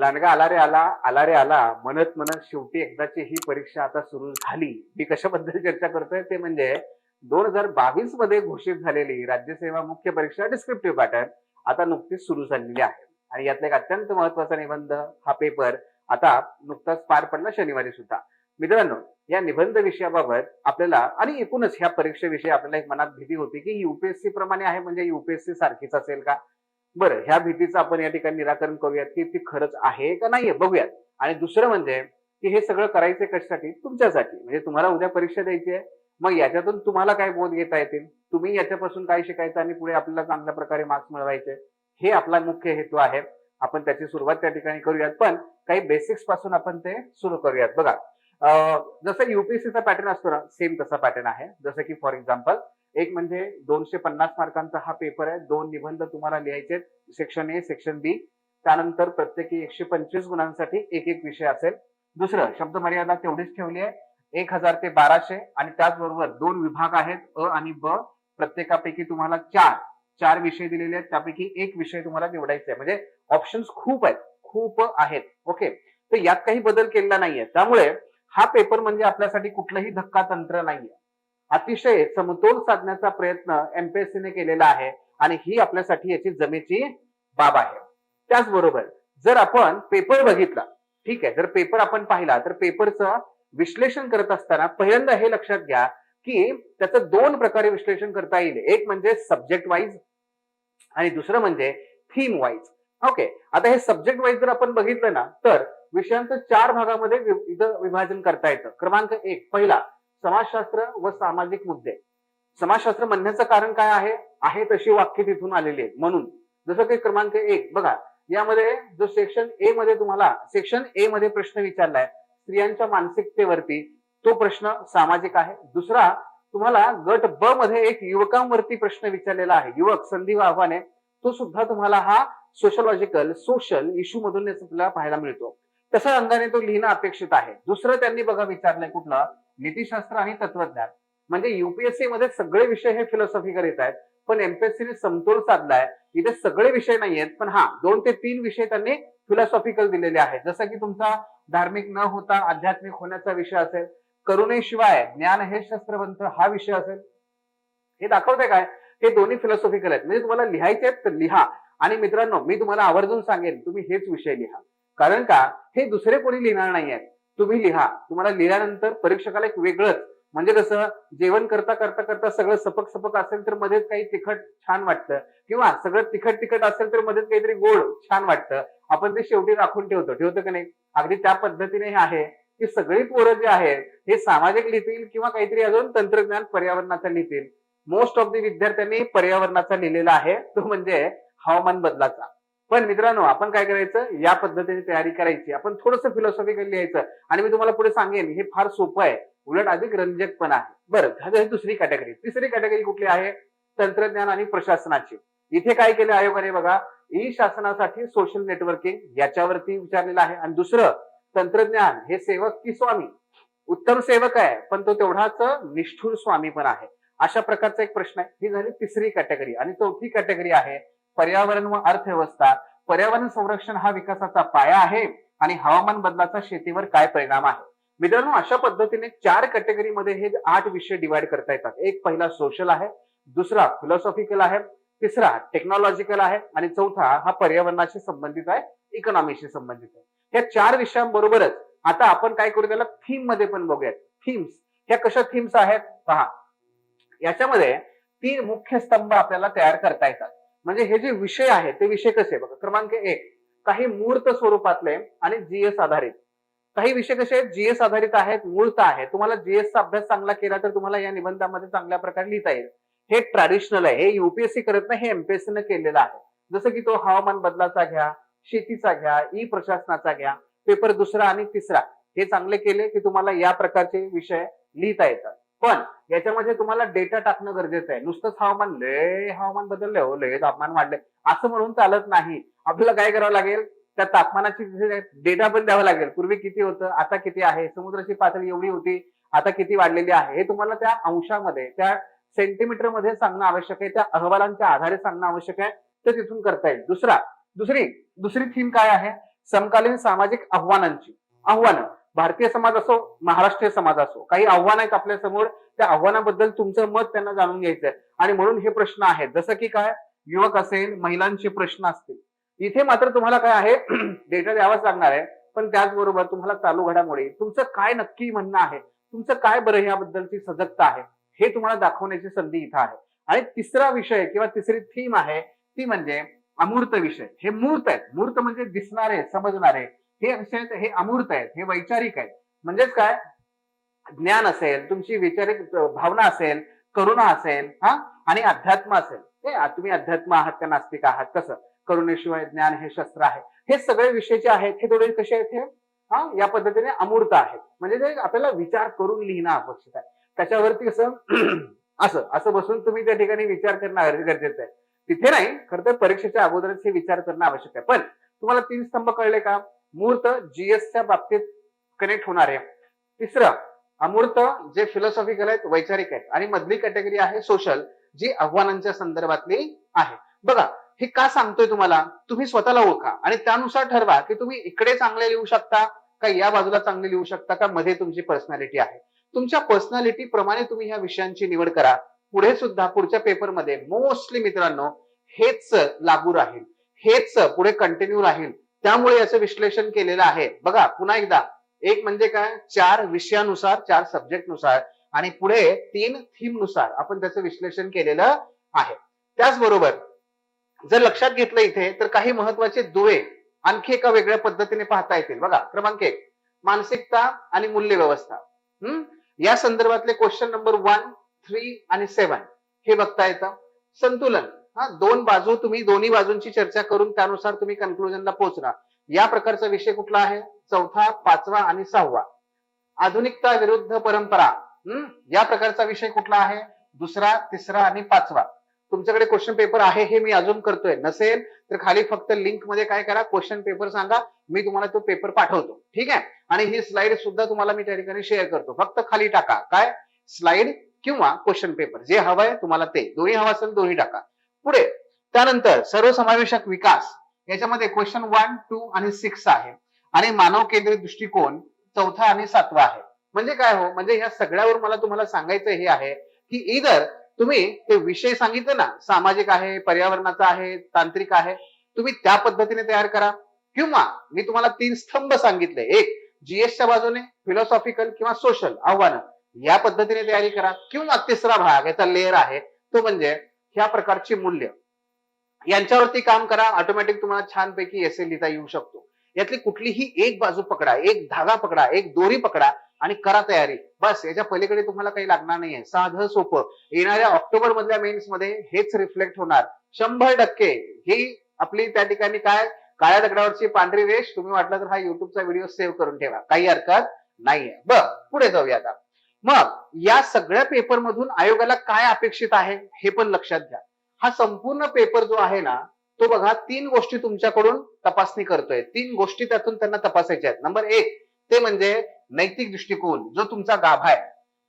लांडगा आला रे आला म्हणत म्हणत शेवटी एकदाची ही परीक्षा आता सुरू झाली. मी कशाबद्दल चर्चा करतोय ते म्हणजे 2022 मध्ये घोषित झालेली राज्यसेवा मुख्य परीक्षा डिस्क्रिप्टिव्ह पॅटर्न आता नुकतीच सुरू झालेली आहे. आणि यातला एक अत्यंत महत्वाचा निबंध हा पेपर आता नुकताच पार पडला शनिवारी सुद्धा. मित्रांनो, या निबंध विषयाबाबत आपल्याला आणि एकूणच ह्या परीक्षेविषयी आपल्याला एक मनात भीती होती की युपीएससी प्रमाणे आहे म्हणजे युपीएससी सारखीच असेल का. बरं, ह्या भीतीचं आपण या ठिकाणी निराकरण करूयात की ती खरंच आहे का नाहीये बघूयात. आणि दुसरं म्हणजे की हे सगळं करायचे कशासाठी, तुमच्यासाठी. म्हणजे तुम्हाला उद्या परीक्षा द्यायची आहे, मग याच्यातून तुम्हाला काय बोध घेता येतील, तुम्ही याच्यापासून काय शिकायचं आणि पुढे आपल्याला चांगल्या प्रकारे मार्क्स मिळवायचे, हे आपला मुख्य हेतू आहे. आपण त्याची सुरुवात त्या ठिकाणी करूयात, पण काही बेसिक्स पासून आपण ते सुरू करूयात. बघा, जसं युपीएससीचा पॅटर्न असतो ना, सेम तसा पॅटर्न आहे. जसं की फॉर एक्झाम्पल, एक म्हणजे 250 मार्कांचा हा पेपर आहे. 2 निबंध तुम्हाला लिहायचे, सेक्शन ए, सेक्शन बी. त्यानंतर प्रत्येकी 125 गुणांसाठी एक एक विषय असेल. दुसरं, शब्द मर्यादा तेवढीच ठेवली आहे, 1000 ते 1200. आणि त्याचबरोबर 2 विभाग आहेत, अ आणि ब. प्रत्येकापैकी तुम्हाला चार विषय दिलेले आहेत, त्यापैकी एक विषय तुम्हाला निवडायचा आहे. म्हणजे ऑप्शन्स खूप आहेत. ओके, तर यात काही बदल केलेला नाहीये. त्यामुळे हा पेपर म्हणजे आपल्यासाठी कुठलंही धक्का तंत्र नाहीये. अतिशय समतोल साधण्याचा प्रयत्न एमपीएससीने केलेला आहे आणि ही आपल्यासाठी याची जमेची बाब आहे. त्याचबरोबर जर आपण पेपर बघितला, ठीक आहे, जर पेपर आपण पाहिला तर पेपरचं विश्लेषण करत असताना पहिल्यांदा हे लक्षात घ्या की त्याचं 2 प्रकारे विश्लेषण करता येईल. एक म्हणजे सब्जेक्ट वाईज आणि दुसरं म्हणजे थीम वाईज. ओके, आता हे सब्जेक्ट वाईज जर आपण बघितलं ना, तर विषयांचं 4 भागामध्ये इथं विभाजन करता येतं. क्रमांक 1, पहिला, समाजशास्त्र व सामाजिक मुद्दे. समाजशास्त्र म्हणण्याचं कारण काय आहे तशी वाक्य तिथून आलेली आहेत म्हणून. जसं की क्रमांक 1 बघा, यामध्ये जो सेक्शन ए मध्ये तुम्हाला सेक्शन ए मध्ये प्रश्न विचारलाय स्त्रियांच्या मानसिकतेवरती, तो प्रश्न सामाजिक आहे. दुसरा, तुम्हाला गट ब मध्ये एक युवकांवरती प्रश्न विचारलेला आहे, युवक संधी व आव्हाने, तो सुद्धा तुम्हाला हा सोशल इश्यू मधून आपल्याला पाहायला मिळतो. तसं रंगाने तो लिहिणं अपेक्षित आहे. दुसरं त्यांनी बघा विचारलंय कुठलं, नीतीशास्त्र आणि तत्वज्ञान. म्हणजे युपीएससी मध्ये सगळे विषय हे फिलॉसॉफिकल येत आहेत, पण एमपीएससीने समतोल साधलाय. इथे सगळे विषय नाहीयेत, पण हा 2 ते 3 विषय त्यांनी फिलॉसॉफिकल दिलेले आहेत. जसं की तुमचा धार्मिक न होता आध्यात्मिक होण्याचा विषय असेल, करुणेशिवाय ज्ञान हे शस्त्रबंध हा विषय असेल. हे दाखवते काय, हे दोन्ही फिलॉसॉफिकल आहेत. म्हणजे तुम्हाला लिहायचे आहेत तर लिहा. आणि मित्रांनो, मी तुम्हाला आवर्जून सांगेन तुम्ही हेच विषय लिहा, कारण का हे दुसरे कोणी लिहिणार नाहीये, तुम्ही लिहा. तुम्हाला लिहिल्यानंतर परीक्षकाला एक वेगळंच, म्हणजे कसं, जेवण करता करता करता सगळं सपक सपक असेल तर मध्येच काही तिखट छान वाटतं, किंवा सगळं तिखट असेल तर मध्येच काहीतरी गोड छान वाटतं. आपण ते शेवटी राखून ठेवतो का नाही. अगदी त्या पद्धतीने हे आहे की सगळी पोरं जे आहेत हे सामाजिक लिहितील किंवा काहीतरी अजून तंत्रज्ञान पर्यावरणाचा लिहितील. मोस्ट ऑफ द विद्यार्थ्यांनी पर्यावरणाचा लिहिलेला आहे, तो म्हणजे हवामान बदलाचा. पण मित्रांनो, आपण काय करायचं, या पद्धतीने तयारी करायची. आपण थोडंसं फिलॉसॉफिकल लिहायचं. आणि मी तुम्हाला पुढे सांगेन हे फार सोपं आहे, उलट अधिक रंजक पण आहे. बरं, ही दुसरी कॅटेगरी. तिसरी कॅटेगरी कुठली आहे, तंत्रज्ञान आणि प्रशासनाची. इथे काय केलं आयोगाने बघा, ई शासनासाठी सोशल नेटवर्किंग याच्यावरती विचारलेलं आहे. आणि दुसरं, तंत्रज्ञान हे सेवक की स्वामी. उत्तम सेवक आहे, पण तो तेवढाच निष्ठुर स्वामी पण आहे. अशा प्रकारचा एक प्रश्न आहे. ही झाली तिसरी कॅटेगरी. आणि चौथी कॅटेगरी आहे पर्यावरण व अर्थव्यवस्था. पर्यावरण संरक्षण हा विकासाचा पाया आहे आणि हवामान बदलाचा शेतीवर काय परिणाम आहे. मित्रांनो, अशा पद्धतीने 4 कॅटेगरीमध्ये हे 8 विषय डिवाइड करता येतात. एक पहिला सोशल आहे, दुसरा फिलॉसॉफिकल आहे, तिसरा टेक्नॉलॉजिकल आहे आणि चौथा हा पर्यावरणाशी संबंधित आहे, इकॉनॉमीशी संबंधित आहे. या 4 विषयांबरोबरच आता आपण काय करू, त्याला थीम मध्ये पण बघूयात. थीम्स, ह्या कशा थीम्स आहेत पहा. याच्यामध्ये 3 मुख्य स्तंभ आपल्याला तयार करता येतात. म्हणजे हे जे विषय आहे ते विषय कसे बघा. क्रमांक 1, काही मूर्त स्वरूपातले आणि जीएस आधारित. काही विषय कसे आहेत, जीएस आधारित आहेत, मूर्त आहे. तुम्हाला जीएसचा अभ्यास चांगला केला तर तुम्हाला या निबंधामध्ये चांगल्या प्रकारे लिहिता येईल. हे ट्रॅडिशनल आहे, हे युपीएससी करत नाही, हे एमपीएससीने केलेलं आहे. जसं की तो हवामान बदलाचा घ्या, शेतीचा घ्या, ई प्रशासनाचा घ्या. पेपर दुसरा आणि तिसरा हे चांगले केले की तुम्हाला या प्रकारचे विषय लिहिता येतात. पण याच्यामध्ये तुम्हाला डेटा टाकणं गरजेचं आहे. नुसतंच हवामान बदलले हो, लय तापमान वाढले असं म्हणून चालत नाही. आपल्याला काय करावं लागेल, त्या तापमानाची डेटा पण द्यावा लागेल. पूर्वी किती होतं, आता किती आहे, समुद्राची पातळी एवढी होती, आता किती वाढलेली आहे, हे तुम्हाला त्या अंशामध्ये, त्या सेंटीमीटर मध्ये सांगणं आवश्यक आहे. त्या अहवालांच्या आधारे सांगणं आवश्यक आहे. ते तिथून करता येईल. दुसरी थीम काय आहे, समकालीन सामाजिक आव्हानं भारतीय समाज असो, महाराष्ट्रीय समाज असो, काही आव्हान आहेत आपल्या समोर, त्या आव्हानाबद्दल तुमचं मत त्यांना जाणून घ्यायचंय. आणि म्हणून हे प्रश्न आहेत, जसं की काय, युवक असेल, महिलांचे प्रश्न असतील. इथे मात्र तुम्हाला काय आहे डेटा द्यावाच लागणार आहे, पण त्याचबरोबर तुम्हाला चालू घडामोडी, तुमचं काय नक्की म्हणणं आहे, तुमचं काय बरं याबद्दलची सजगता आहे, हे तुम्हाला दाखवण्याची संधी इथं आहे. आणि तिसरा विषय किंवा तिसरी थीम आहे ती म्हणजे अमूर्त विषय. हे मूर्त आहेत, मूर्त म्हणजे दिसणारे, समजणारे. हे विषय हे अमूर्त आहेत, हे वैचारिक आहेत. म्हणजेच काय, ज्ञान असेल, तुमची वैचारिक भावना असेल, करुणा असेल, हा, आणि अध्यात्म असेल. तुम्ही अध्यात्म आहात का नास्तिक आहात, कसं, करुणेशिवाय ज्ञान हे शस्त्र आहे. हे सगळे विषय जे आहेत हे थोडे कसे आहेत, हे या पद्धतीने अमूर्त आहेत. म्हणजे ते आपल्याला विचार करून लिहिणं अपेक्षित आहे. त्याच्यावरती कसं असं असं बसून तुम्ही त्या ठिकाणी विचार करणं गरजेचं आहे. तिथे नाही, खरं तर परीक्षेच्या अगोदरच हे विचार करणं आवश्यक आहे. पण तुम्हाला 3 स्तंभ कळले का? मूर्त जीएसच्या बाबतीत कनेक्ट होणारे, तिसरं अमूर्त जे फिलॉसॉफिकल आहेत, वैचारिक आहेत, आणि मधली कॅटेगरी आहे सोशल, जी आव्हानांच्या संदर्भातली आहे. बघा, हे का सांगतोय तुम्हाला, तुम्ही स्वतःला ओळखा आणि त्यानुसार ठरवा की तुम्ही इकडे चांगले लिहू शकता का, या बाजूला चांगले लिहू शकता का, मध्ये तुमची पर्सनॅलिटी आहे. तुमच्या पर्सनॅलिटी प्रमाणे तुम्ही ह्या विषयांची निवड करा. पुढे सुद्धा पुढच्या पेपरमध्ये मोस्टली मित्रांनो हेच लागू राहील, हेच पुढे कंटिन्यू राहील. त्यामुळे याचं विश्लेषण केलेलं आहे. बघा पुन्हा एकदा, एक म्हणजे काय, 4 विषयानुसार, 4 सब्जेक्टनुसार, आणि पुढे 3 थीम नुसार आपण त्याचं विश्लेषण केलेलं आहे. त्याचबरोबर जर लक्षात घेतलं इथे, तर काही महत्वाचे दुवे आणखी एका वेगळ्या पद्धतीने पाहता येतील. बघा, क्रमांक 1, मानसिकता आणि मूल्य व्यवस्था. या संदर्भातले क्वेश्चन नंबर 1, 3 आणि 7 हे बघता येतं. संतुलन, दोन बाजू, तुम्ही दोन्ही बाजूंची चर्चा करून त्यानुसार तुम्ही कन्क्लुजनला पोहोचणार. या प्रकारचा विषय कुठला आहे? 4था, 5वा आणि 6वा. आधुनिकता विरुद्ध परंपरा, या प्रकारचा विषय कुठला आहे? 2रा, 3रा आणि 5वा. तुमच्याकडे क्वेश्चन पेपर आहे हे मी अजून करतोय, नसेल तर खाली फक्त लिंक मध्ये काय करा, क्वेश्चन पेपर सांगा, मी तुम्हाला तो पेपर पाठवतो. ठीक आहे. आणि ही स्लाइड सुद्धा तुम्हाला मी त्या ठिकाणी शेअर करतो. फक्त खाली टाका काय, स्लाइड किंवा क्वेश्चन पेपर, जे हवंय तुम्हाला ते, दोन्ही हवं असेल दोन्ही टाका. पुढे त्यानंतर सर्वसमावेशक विकास, याच्यामध्ये क्वेश्चन 1, 2 आणि 6 आहे. आणि मानव केंद्रित दृष्टिकोन 4था आणि 7वा आहे. म्हणजे काय हो, म्हणजे ह्या सगळ्यावर मला तुम्हाला सांगायचं हे आहे की इधर तुम्ही ते विषय सांगितले ना, सामाजिक आहे, पर्यावरणाचा आहे, तांत्रिक आहे, तुम्ही त्या पद्धतीने तयार करा. किंवा मी तुम्हाला 3 स्तंभ सांगितले, एक जीएसच्या बाजूने फिलॉसॉफिकल किंवा सोशल आव्हानं, या पद्धतीने तयारी करा. किंवा तिसरा भाग याचा लेअर आहे तो म्हणजे ह्या प्रकारची मूल्य, यांच्यावरती काम करा. ऑटोमॅटिक तुम्हाला छानपैकी एसे लिहिता येऊ शकतो. यातली कुठलीही एक बाजू पकडा, एक धागा पकडा, एक दोरी पकडा आणि करा तयारी. बस, याच्या पलीकडे तुम्हाला काही लागणार नाहीये. साधं सोपं. येणाऱ्या ऑक्टोबर मधल्या मेन्स मध्ये हेच रिफ्लेक्ट होणार 100%. ही आपली त्या ठिकाणी काय, काळ्या दगडावरची पांढरी रेष. तुम्ही वाटलं तर हा युट्यूबचा व्हिडिओ सेव्ह करून ठेवा, काही हरकत नाहीये. बरं, पुढे जाऊया आता. मग या सगळ्या पेपर मधून आयोगाला काय अपेक्षित आहे हे पण लक्षात घ्या. हा संपूर्ण पेपर जो आहे ना, तो बघा 3 गोष्टी तुमच्याकडून तपासणी करतोय. 3 गोष्टी त्यातून त्यांना तपासायच्या आहेत. नंबर 1 ते म्हणजे नैतिक दृष्टिकोन, जो तुमचा गाभा आहे.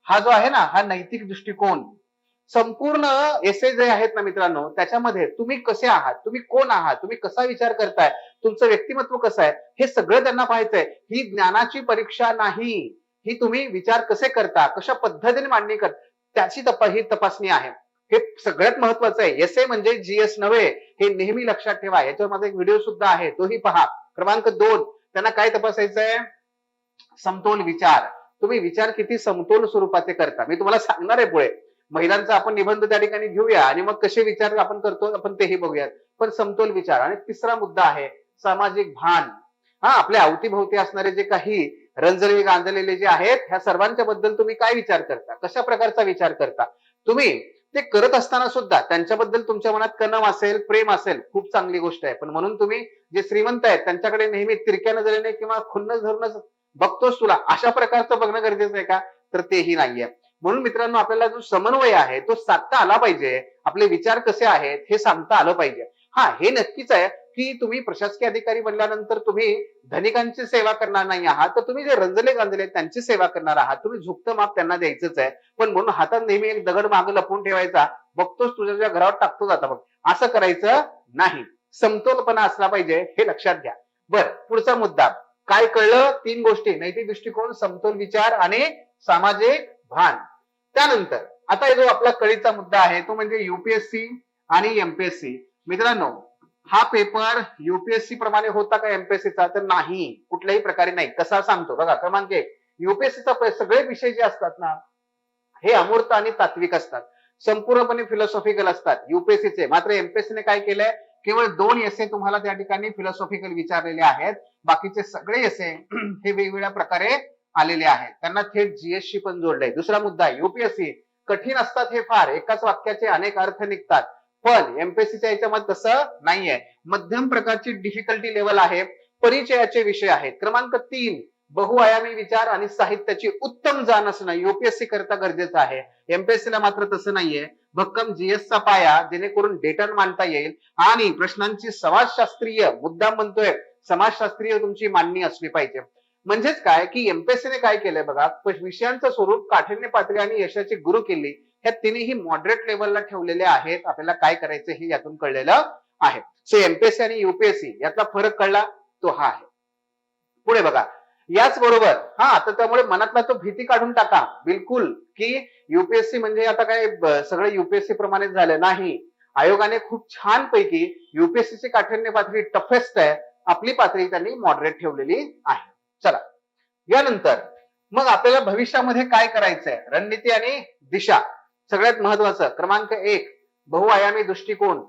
हा जो आहे ना, हा नैतिक दृष्टिकोन. संपूर्ण एसे जे आहेत ना मित्रांनो, त्याच्यामध्ये तुम्ही कसे आहात, तुम्ही कोण आहात, तुम्ही कसा विचार करताय, तुमचं व्यक्तिमत्व कसं आहे, हे सगळं त्यांना पाहायचंय. ही ज्ञानाची परीक्षा नाही, ही तुम्ही विचार कसे करता, कशा पद्धतीने मांडणी करता, त्याची ही तपासणी आहे. हे सगळ्यात महत्वाचं आहे. एसे म्हणजे जीएस नव्हे, हे नेहमी लक्षात ठेवा. याच्यावर माझा एक व्हिडिओ सुद्धा आहे, तोही पहा. क्रमांक 2, त्यांना काय तपासायचंय? समतोल विचार. तुम्ही विचार किती समतोल स्वरूपाचे करता. मी तुम्हाला सांगणार आहे पुढे. महिलांचा आपण निबंध त्या ठिकाणी घेऊया आणि मग कसे विचार आपण करतो आपण तेही बघूयात. पण समतोल विचार. आणि तिसरा मुद्दा आहे सामाजिक भान. आपल्या अवतीभोवती असणारे जे काही रंजले गांजलेले जे आहेत, ह्या सर्वांच्या बद्दल तुम्ही काय विचार करता, कशा प्रकारचा विचार करता. तुम्ही ते करत असताना सुद्धा त्यांच्याबद्दल तुमच्या मनात कणव असेल, प्रेम असेल, खूप चांगली गोष्ट आहे. पण म्हणून तुम्ही जे श्रीमंत आहेत त्यांच्याकडे नेहमी तिरक्या नजरेने किंवा खुन्नस धरूनच बघतोस तुला, अशा प्रकारचं बघणं गरजेचं आहे का? तर तेही नाहीये. म्हणून मित्रांनो, आपल्याला जो समन्वय आहे तो साधता आला पाहिजे. आपले विचार कसे आहेत हे सांगता आलं पाहिजे. हे नक्कीच आहे की तुम्ही प्रशासकीय अधिकारी बनल्यानंतर तुम्ही धनिकांची सेवा करणार नाही आहात, तर तुम्ही जे रंजले गांजले त्यांची सेवा करणार आहात. तुम्ही झुकतं माप त्यांना द्यायचंच आहे. पण म्हणून हातात नेहमी एक दगड मागं लपवून ठेवायचा, बघतोस तुझ्या घरावर टाकतो जाता बघ, असं करायचं नाही. समतोलपणा असला पाहिजे, हे लक्षात घ्या. बर, पुढचा मुद्दा काय कळलं? 3 गोष्टी: नैतिक दृष्टिकोन, समतोल विचार आणि सामाजिक भान. त्यानंतर आता जो आपला कळीचा मुद्दा आहे तो म्हणजे युपीएससी आणि एमपीएससी. मित्रांनो, हा पेपर युपीएससी प्रमाणे होता का एमपीएससीचा? तर नाही, कुठल्याही प्रकारे नाही. कसा सांगतो बघा. क्रमांक 1, युपीएससीचा सगळे विषय जे असतात ना, हे अमूर्त आणि तात्विक असतात, संपूर्णपणे फिलॉसॉफिकल असतात युपीएससीचे. मात्र एमपीएससीने काय केलंय, केवळ 2 एसे तुम्हाला त्या ठिकाणी फिलॉसॉफिकल विचारलेले आहेत. बाकीचे सगळे एसे हे वेगवेगळ्या प्रकारे आलेले आहेत. त्यांना थेट जीएसशी पण जोडलंय. दुसरा मुद्दा, युपीएससी कठीण असतात हे फार, एकाच वाक्याचे अनेक अर्थ निघतात. पण एमपीएससीच्या याच्यामध्ये तसं नाहीये. मध्यम प्रकारची डिफिकल्टी लेवल आहे. परिचयाचे विषय आहेत. क्रमांक 3, बहुआयामी विचार आणि साहित्याची उत्तम जाण असणं युपीएससी करता गरजेचं आहे. एमपीएससीला मात्र तसं नाहीये. भक्कम जीएसचा पाया, जेणेकरून डेटा मांडता येईल आणि प्रश्नांची समाजशास्त्रीय, मुद्दाम म्हणतोय, समाजशास्त्रीय तुमची मांडणी असली पाहिजे. म्हणजेच काय की एमपीएससीने काय केलंय बघा, विषयांचं स्वरूप, काठिण्य पातळी आणि यशाची गुरु केली, ह्या तिन्ही मॉडरेट लेवलला ठेवलेले आहेत. आपल्याला काय करायचं हे यातून कळलेलं आहे. सो एमपीएससी आणि युपीएससी यातला फरक कळला तो हा आहे. पुढे बघा, याच बरोबर हा, तर त्यामुळे मनातला तो भीती काढून टाका बिलकुल, की युपीएससी म्हणजे आता काय सगळं युपीएससी प्रमाणेच झालं नाही. आयोगाने खूप छान पैकी युपीएससीची काठिण्य पातळी टफेस्ट आहे, आपली पातळी त्यांनी मॉडरेट ठेवलेली आहे. चला, यानंतर मग आपल्याला भविष्यामध्ये काय करायचंय, रणनीती आणि दिशा. सगळ्यात महत्वाचं क्रमांक 1, बहुआयामी दृष्टिकोन.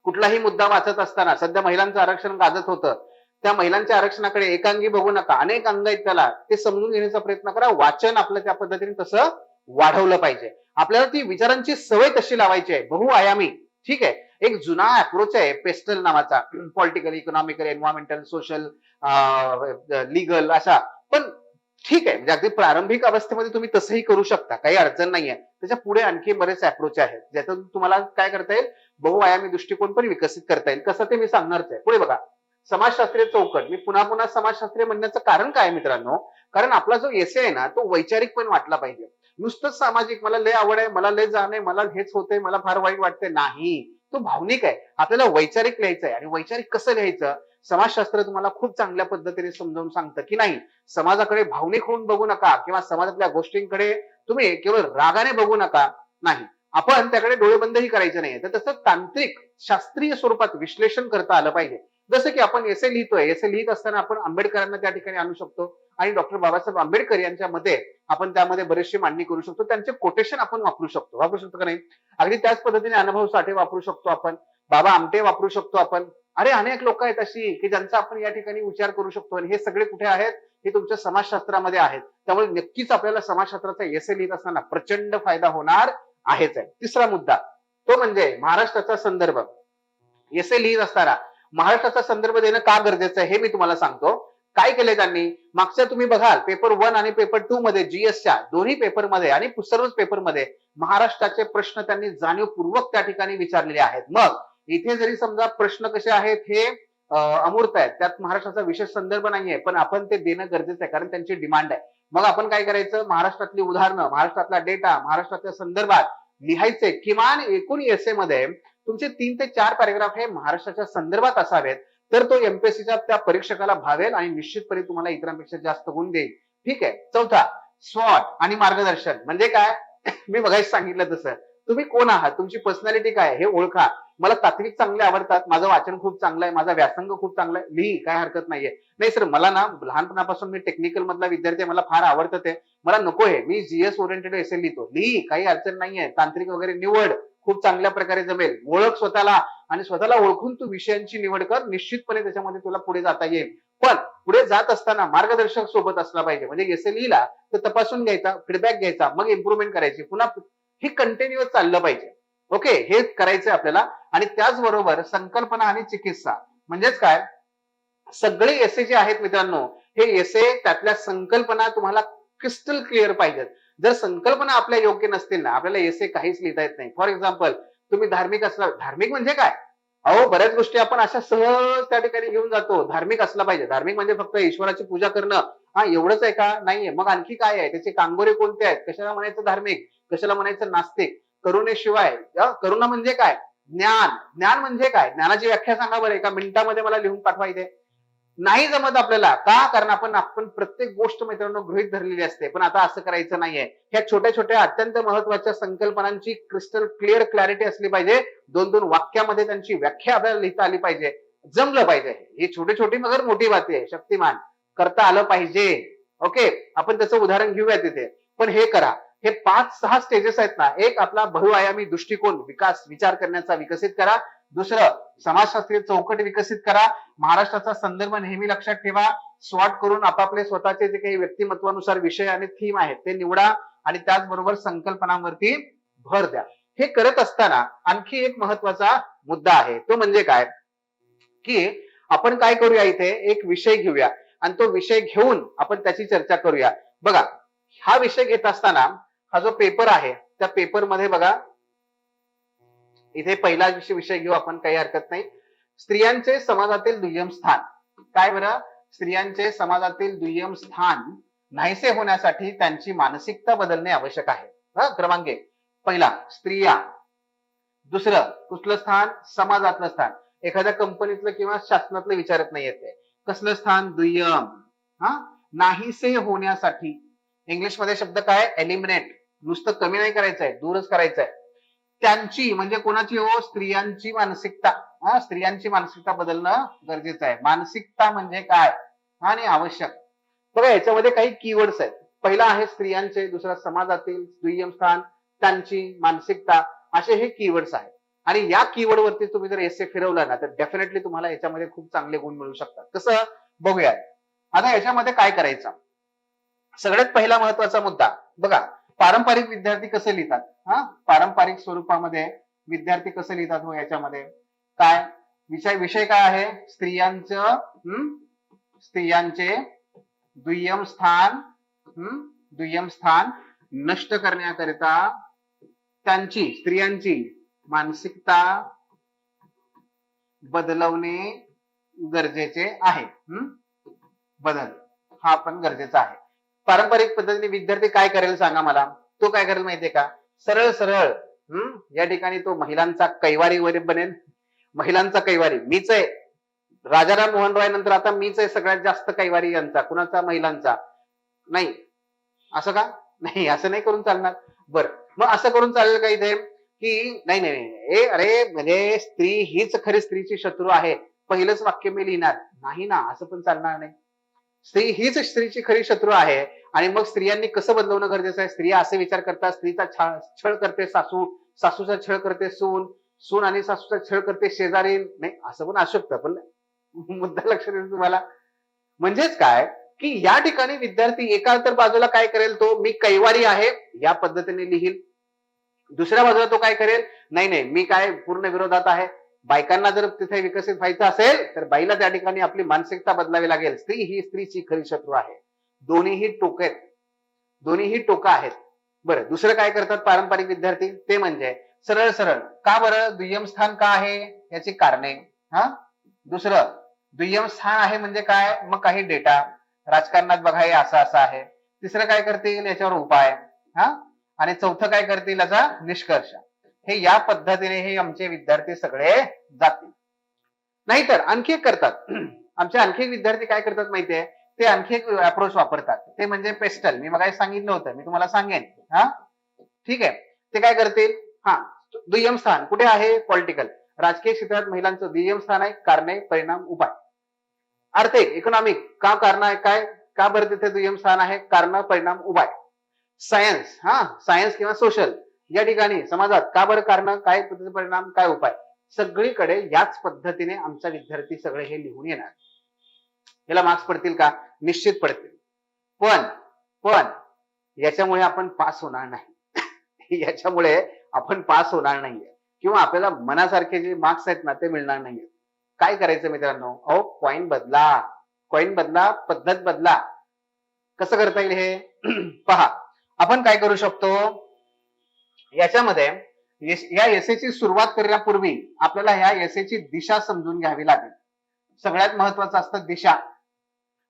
कुठलाही मुद्दा वाचत असताना, सध्या महिलांचं आरक्षण गाजत होतं, त्या महिलांच्या आरक्षणाकडे एकांगी बघू नका, अनेक अंग आहेत त्याला, ते समजून घेण्याचा प्रयत्न करा. वाचन आपलं त्या पद्धतीने तसं वाढवलं पाहिजे. आपल्याला ती विचारांची सवय तशी लावायची आहे, बहुआयामी. ठीक आहे, एक जुना अप्रोच आहे पेस्टल नावाचा, political, economical, environmental, social, legal असा. पण ठीक आहे, म्हणजे अगदी प्रारंभिक अवस्थेमध्ये तुम्ही तसंही करू शकता, काही अडचण नाहीये. त्याच्या पुढे आणखी बरेच अप्रोच आहेत, ज्यातून तुम्हाला काय करता येईल, बहुआयामी दृष्टिकोन पण विकसित करता येईल. कसं ते मी सांगणारच आहे. पुढे बघा, समाजशास्त्रीय चौकट. मी पुन्हा पुन्हा समाजशास्त्रीय म्हणण्याचं कारण काय मित्रांनो, कारण आपला जो एसे आहे ना, तो वैचारिक पण वाटला पाहिजे. नुसतंच सामाजिक, मला लय आवड आहे, मला लय जाण आहे, मला हेच होतंय, मला फार वाईट वाटतंय, नाही, तो भावनिक आहे. आपल्याला वैचारिक लिहायचं आहे. आणि वैचारिक कसं लिहायचं, समाजशास्त्र तुम्हाला खूप चांगल्या पद्धतीने समजावून सांगतं की नाही, समाजाकडे भावनिक होऊन बघू नका, किंवा समाजातल्या गोष्टींकडे तुम्ही केवळ रागाने बघू नका. नाही, आपण त्याकडे डोळे बंदही करायचे नाही. तर तसं तांत्रिक शास्त्रीय स्वरूपात विश्लेषण करता आलं पाहिजे. जसं की आपण एसे लिहितोय, एसे लिहित असताना आपण आंबेडकरांना त्या ठिकाणी आणू शकतो आणि डॉक्टर बाबासाहेब आंबेडकर यांच्या मध्ये आपण त्यामध्ये बरेचशी मांडणी करू शकतो. त्यांचे कोटेशन आपण वापरू शकतो का नाही? अगदी त्याच पद्धतीने अनुभव साठे वापरू शकतो आपण, बाबा आमटे वापरू शकतो आपण. अरे, अनेक लोक आहेत अशी की ज्यांचा आपण या ठिकाणी विचार करू शकतो. आणि हे सगळे कुठे आहेत? हे तुमच्या समाजशास्त्रामध्ये आहेत. त्यामुळे नक्कीच आपल्याला समाजशास्त्राचा एसे लिहित असताना प्रचंड फायदा होणार आहेच आहे. तिसरा मुद्दा तो म्हणजे महाराष्ट्राचा संदर्भ. एसे लिहित असताना महाराष्ट्राचा संदर्भ देणं का गरजेचं आहे हे मी तुम्हाला सांगतो. काय केलंय त्यांनी, मागच्या तुम्ही बघाल पेपर 1 आणि पेपर 2 मध्ये, जीएसच्या दोन्ही पेपरमध्ये आणि सर्वच पेपरमध्ये महाराष्ट्राचे प्रश्न त्यांनी जाणीवपूर्वक त्या ठिकाणी विचारलेले आहेत. मग इथे जरी समजा प्रश्न कसे आहेत हे अमूर्त आहेत, त्यात महाराष्ट्राचा विशेष संदर्भ नाहीये, पण आपण ते देणं गरजेचं आहे, कारण त्यांची डिमांड आहे. मग आपण काय करायचं, महाराष्ट्रातली उदाहरणं, महाराष्ट्रातला डेटा, महाराष्ट्राच्या संदर्भात लिहायचे. किमान एकूण एसे मध्ये तुमचे 3 ते 4 पॅरेग्राफ हे महाराष्ट्राच्या संदर्भात असावेत. तर तो एमपीएससीच्या त्या परीक्षकाला भावेल आणि निश्चितपणे तुम्हाला इतरांपेक्षा जास्त गुण देईल. ठीक आहे. चौथा, स्वॉट आणि मार्गदर्शन. म्हणजे काय, मी बघायला सांगितलं तसं, तुम्ही कोण आहात, तुमची पर्सनॅलिटी काय हे ओळखा. मला तात्विक चांगले आवडतात, माझं वाचन खूप चांगलं आहे, माझा व्यासंग खूप चांगला आहे, लिही, काय हरकत नाहीये. नाही सर, मला ना लहानपणापासून मी टेक्निकल मधला विद्यार्थी आहे, मला फार आवडतं ते, मला नको आहे, मी जीएस ओरिएंटेड एसे लिहितो, लिही, काही अडचण नाहीये. तांत्रिक वगैरे निवड, खूप चांगल्या प्रकारे जमेल. ओळख स्वतःला, आणि स्वतःला ओळखून तू विषयांची निवड कर, निश्चितपणे त्याच्यामध्ये तुला पुढे जाता येईल. पण पुढे जात असताना मार्गदर्शक सोबत असला पाहिजे. म्हणजे एसे लिहिला तर तपासून घ्यायचा, फीडबॅक घ्यायचा, मग इम्प्रुव्हमेंट करायची, पुन्हा हे कंटिन्युअस चाललं पाहिजे. ओके, हे करायचंय आपल्याला. आणि त्याचबरोबर संकल्पना आणि चिकित्सा. म्हणजेच काय, सगळे एसे जे आहेत मित्रांनो, हे एसे त्यातल्या संकल्पना तुम्हाला क्रिस्टल क्लिअर पाहिजेत. जर संकल्पना आपल्या योग्य नसतील ना, आपल्याला एसे काहीच लिहिता येत नाही. फॉर एक्झाम्पल, तुम्ही धार्मिक असला, धार्मिक म्हणजे काय, अहो बऱ्याच गोष्टी आपण अशा सहज त्या ठिकाणी घेऊन जातो. धार्मिक असला पाहिजे, धार्मिक म्हणजे फक्त ईश्वराची पूजा करणं, हा एवढंच आहे का? नाहीये. मग आणखी काय आहे, त्याचे कांगोरे कोणते आहेत, कशाला म्हणायचं धार्मिक, कशाला म्हणायचं नास्तिक. करुणेशिवाय, करुणा म्हणजे काय, ज्ञान, ज्ञान म्हणजे काय, ज्ञानाची व्याख्या सांगा बरं, एका मिनिटामध्ये मला लिहून पाठवा इथे. नाही जमत आपल्याला. का? कारण आपण प्रत्येक गोष्ट मित्रांनो गृहीत धरलेली असते. पण आता असं करायचं नाहीये. ह्या छोट्या छोट्या अत्यंत महत्वाच्या संकल्पनांची क्रिस्टल क्लिअर क्लॅरिटी असली पाहिजे. 2-2 वाक्यामध्ये त्यांची व्याख्या आपल्याला लिहिता आली पाहिजे. जमलं पाहिजे. ही छोटी छोटी मगर मोठी बात आहे. शक्तिमान करता आलं पाहिजे. ओके, आपण त्याचं उदाहरण घेऊया तिथे. पण हे करा. हे 5-6 स्टेजेस आहेत ना. एक आपला बहुआयामी दृष्टिकोन विचार करण्याचा विकसित करा. दुसरं समाजशास्त्रीय चौकट विकसित करा. महाराष्ट्राचा संदर्भ नेहमी लक्षात ठेवा. स्वॉट करून आपापले स्वतःचे जे काही व्यक्तिमत्वानुसार विषय आणि थीम आहेत ते निवडा आणि त्याचबरोबर संकल्पनांवरती भर द्या. हे करत असताना आणखी एक महत्वाचा मुद्दा आहे. तो म्हणजे काय, की आपण काय करूया, इथे एक विषय घेऊया आणि तो विषय घेऊन आपण त्याची चर्चा करूया. बघा, हा विषय घेत असताना हा जो पेपर आहे त्या पेपरमध्ये बघा, इथे पहिला विषय घेऊ आपण, काही हरकत नाही. स्त्रियांचे समाजातील दुय्यम स्थान. काय बरं? स्त्रियांचे समाजातील दुय्यम स्थान नाहीसे होण्यासाठी त्यांची मानसिकता बदलणे आवश्यक आहे. क्रमांक 1 पहिला स्त्रिया. दुसरं कुठलं स्थान? समाजातलं स्थान. एखाद्या कंपनीतलं किंवा शासनातलं विचारत नाही येते. कसलं स्थान? दुय्यम. नाहीसे होण्यासाठी. इंग्लिशमध्ये शब्द काय? एलिमिनेट. नुसतं कमी नाही करायचंय, दूरच करायचंय. त्यांची म्हणजे कोणाची हो? स्त्रियांची मानसिकता. स्त्रियांची मानसिकता बदलणं गरजेचं आहे. मानसिकता म्हणजे काय आणि आवश्यक. बघा, याच्यामध्ये काही कीवर्ड्स आहेत. पहिला आहे स्त्रियांचे, दुसरा समाजातील, दुय्यम स्थान, त्यांची मानसिकता, असे हे कीवर्ड्स आहेत. आणि या कीवर्ड वरती तुम्ही जर एसे फिरवला ना तर डेफिनेटली तुम्हाला याच्यामध्ये खूप चांगले गुण मिळू शकतात. कसं? बघूया. आता याच्यामध्ये काय करायचं? सगळ्यात पहिला महत्वाचा मुद्दा बघा, पारंपरिक विद्यार्थी कसे लिहितात. पारंपरिक स्वरूपामध्ये विद्यार्थी कसे लिहितात हो? याच्यामध्ये काय विषय काय आहे? स्त्रियांचे दुय्यम स्थान नष्ट करण्याकरिता स्त्रियांची मानसिकता बदलवणे गरजेचे आहे. बदल हा पण गरजेचा आहे. पारंपरिक पद्धतीने विद्यार्थी काय करेल सांगा मला? तो काय करेल माहितीये का? सरळ सरळ या ठिकाणी तो महिलांचा कैवारी वगैरे बनेल. महिलांचा कैवारी मीच आहे. राजाराम मोहन रॉय नंतर आता मीच आहे सगळ्यात जास्त कैवारी यांचा. कुणाचा? महिलांचा. नाही असं का? नाही, असं नाही करून चालणार. बरं, मग असं करून चालेल का इथे, की नाही नाही अरे म्हणजे स्त्री हीच खरी स्त्रीची शत्रू आहे, पहिलंच वाक्य मी लिहिणार नाही ना, असं पण चालणार नाही. स्त्री हीच स्त्रीची खरी शत्रू आहे आणि मग स्त्रियांनी कसं बदलवणं गरजेचं आहे? स्त्रिया असे विचार करतात, स्त्रीचा छळ करते सासू, सासूचा छळ करते सून, सून आणि सासूचा छळ करते शेजारी. नाही, असं पण असू शकतं. पण मुद्दा लक्षात येईल तुम्हाला? म्हणजेच काय, की या ठिकाणी विद्यार्थी एका तर बाजूला काय करेल, तो मी कैवारी आहे या पद्धतीने लिहिल. दुसऱ्या बाजूला तो काय करेल, नाही नाही मी काय पूर्ण विरोधात आहे. बायकांना जर तिथे विकसित व्हायचं असेल तर बाईला त्या ठिकाणी आपली मानसिकता बदलावी लागेल. स्त्री ही स्त्रीची खरी शत्रू आहे. दोन्हीही टोक आहेत, दोन्हीही टोका आहेत. बरं, दुसरं काय करतात पारंपरिक विद्यार्थी? ते म्हणजे सरळ सरळ. का बरं दुय्यम स्थान का आहे याची कारणे. दुसरं दुय्यम स्थान आहे म्हणजे काय? मग काही डेटा. राजकारणात बघा हे असं असं आहे. तिसरं काय करतील? याच्यावर उपाय. आणि चौथं काय करतील? याचा निष्कर्ष. हे या पद्धतीने हे आमचे विद्यार्थी सगळे जातील. नाहीतर आणखी एक करतात. आमचे आणखी एक विद्यार्थी काय करतात माहितीये? ते आणखी एक अप्रोच वापरतात. ते म्हणजे पेस्टल. मी मगाशी सांगितलं होतं, मी तुम्हाला सांगेन. ठीक आहे. ते काय करतील? दुय्यम स्थान कुठे आहे? पॉलिटिकल. राजकीय क्षेत्रात महिलांचं दुय्यम स्थान आहे. कारणे, परिणाम, उपाय. आर्थिक, इकॉनॉमिक का कारण आहे? काय का बरं तिथे दुय्यम स्थान आहे? कारण, परिणाम, उपाय. सायन्स, सायन्स किंवा सोशल या ठिकाणी समाजात का बरं कारण, काय परिणाम, काय उपाय. सगळीकडे याच पद्धतीने आमचा विद्यार्थी सगळे हे लिहून येणार. याला मार्क्स पडतील का? निश्चित पडतील. पण याच्यामुळे आपण पास होणार नाही. याच्यामुळे आपण पास होणार नाहीये किंवा आपल्याला मनासारखे जे मार्क्स आहेत ना ते मिळणार नाहीये. काय करायचं मित्रांनो? कॉइन बदला, पद्धत बदला. कसं करता येईल हे? पहा, आपण काय करू शकतो याच्यामध्ये. या एसेची सुरुवात करण्यापूर्वी आपल्याला ह्या एसेची दिशा समजून घ्यावी लागेल. सगळ्यात महत्वाचं असतं दिशा.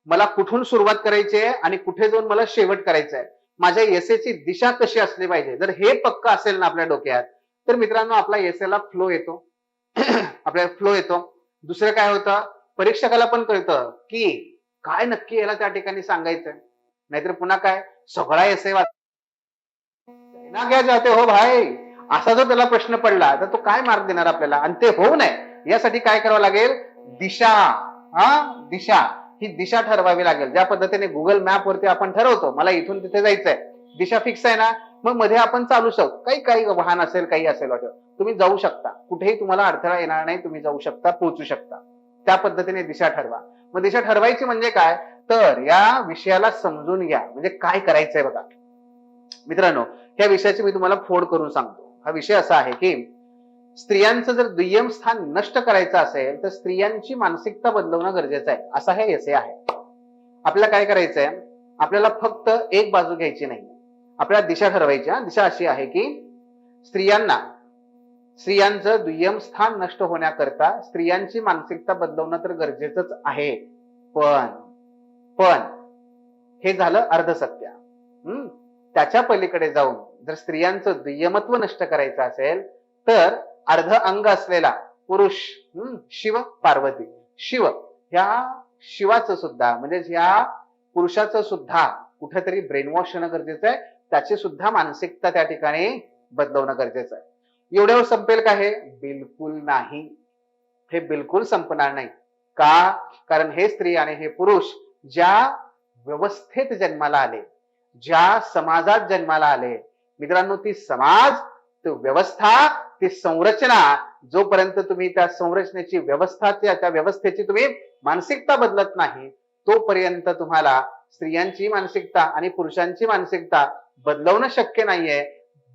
मला कुठून सुरुवात करायची आहे आणि कुठे जाऊन मला शेवट करायचा आहे. माझ्या एसेची दिशा कशी असली पाहिजे. जर हे पक्क असेल ना आपल्या डोक्यात तर मित्रांनो आपला एसेला फ्लो येतो. आपल्याला फ्लो येतो. दुसरं काय होतं? परीक्षकाला पण कळतं की काय नक्की याला त्या ठिकाणी सांगायचंय. नाहीतर पुन्हा काय सगळा एसे ना क्या चाहते हो भाई, असा जर त्याला प्रश्न पडला तर तो काय मार्क देणार आपल्याला. आणि ते होऊ नये यासाठी काय करावं लागेल, दिशा. दिशा, ही दिशा ठरवावी लागेल. ज्या पद्धतीने गुगल मॅप वरती आपण ठरवतो मला इथून तिथे जायचंय, दिशा फिक्स आहे ना, मग मध्ये आपण चालू शकतो. काही काही वाहन असेल, काही असेल, तुम्ही जाऊ शकता, कुठेही तुम्हाला अडथळा येणार नाही, तुम्ही जाऊ शकता, पोहोचू शकता. त्या पद्धतीने दिशा ठरवा. मग दिशा ठरवायची म्हणजे काय, तर या विषयाला समजून घ्या, म्हणजे काय करायचंय बघा मित्रांनो. या विषयाची मी तुम्हाला फोड करून सांगतो. हा विषय असा आहे की स्त्रियांचं जर दुय्यम स्थान नष्ट करायचं असेल तर स्त्रियांची मानसिकता बदलवणं गरजेचं आहे, असा हे एसे आहे. आपल्याला काय करायचंय, आपल्याला फक्त एक बाजू घ्यायची नाही, आपल्याला दिशा ठरवायची. दिशा अशी आहे की स्त्रियांचं दुय्यम स्थान नष्ट होण्याकरता स्त्रियांची मानसिकता बदलवणं तर गरजेचंच आहे. पण पण हे झालं अर्धसत्य. त्याच्या पलीकडे जाऊन जर स्त्रियांचं दुय्यमत्व नष्ट करायचं असेल तर अर्ध अंग असलेला पुरुष, शिव पार्वती, शिव, ह्या शिवाचं सुद्धा म्हणजे ह्या पुरुषाचं सुद्धा कुठेतरी ब्रेन वॉश होणं गरजेचं आहे. त्याची सुद्धा मानसिकता त्या ठिकाणी बदलवणं गरजेचं आहे. एवढ्यावर संपेल का हे, बिलकुल नाही. हे बिलकुल संपणार नाही. का, कारण हे स्त्री आणि हे पुरुष ज्या व्यवस्थेत जन्माला आले, ज्या समाजात जन्माला आले मित्रांनो, ती समाज, ती व्यवस्था, ती संरचना, जोपर्यंत तुम्ही त्या संरचनेची व्यवस्था, त्या व्यवस्थेची तुम्ही मानसिकता बदलत नाही तोपर्यंत तुम्हाला स्त्रियांची मानसिकता आणि पुरुषांची मानसिकता बदलवणं शक्य नाहीये.